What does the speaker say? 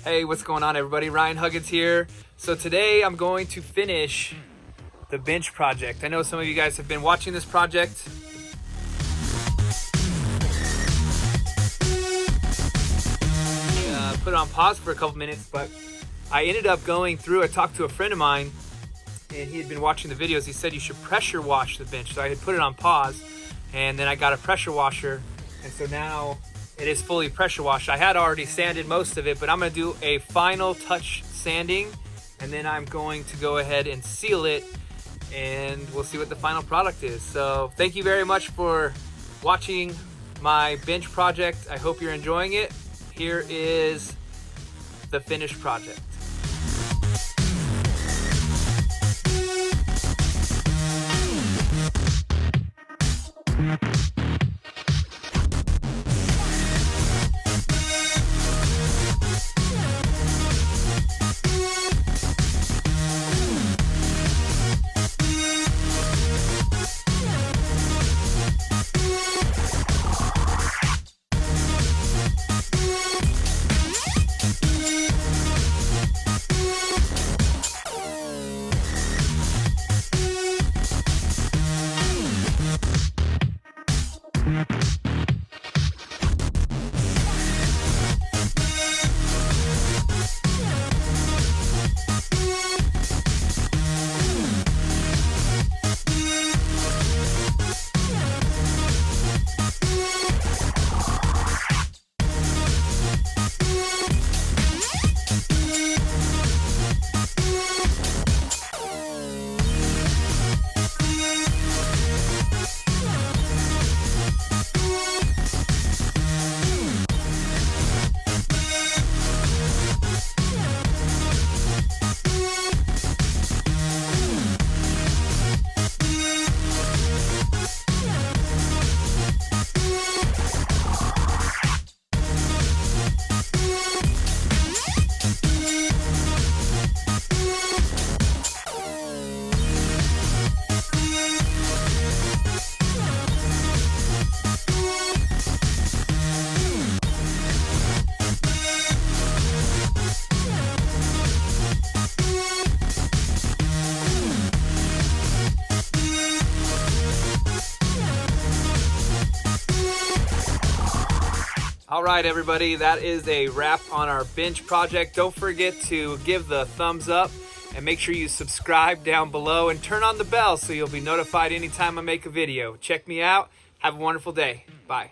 Hey, what's going on everybody? Ryan Huggins here. So today I'm going to finish the bench project. I know some of you guys have been watching this project. Put it on pause for a couple minutes, but I ended up going through, I talked to a friend of mine and he had been watching the videos. He said you should pressure wash the bench. So I had put it on pause and then I got a pressure washer. And so now it is fully pressure washed. I had already sanded most of it, but I'm gonna do a final touch sanding and then I'm going to go ahead and seal it and we'll see what the final product is. So thank you very much for watching my bench project. I hope you're enjoying it. Here is the finished project. All right, everybody, that is a wrap on our bench project. Don't forget to give the thumbs up and make sure you subscribe down below and turn on the bell so you'll be notified anytime I make a video. Check me out. Have a wonderful day. Bye.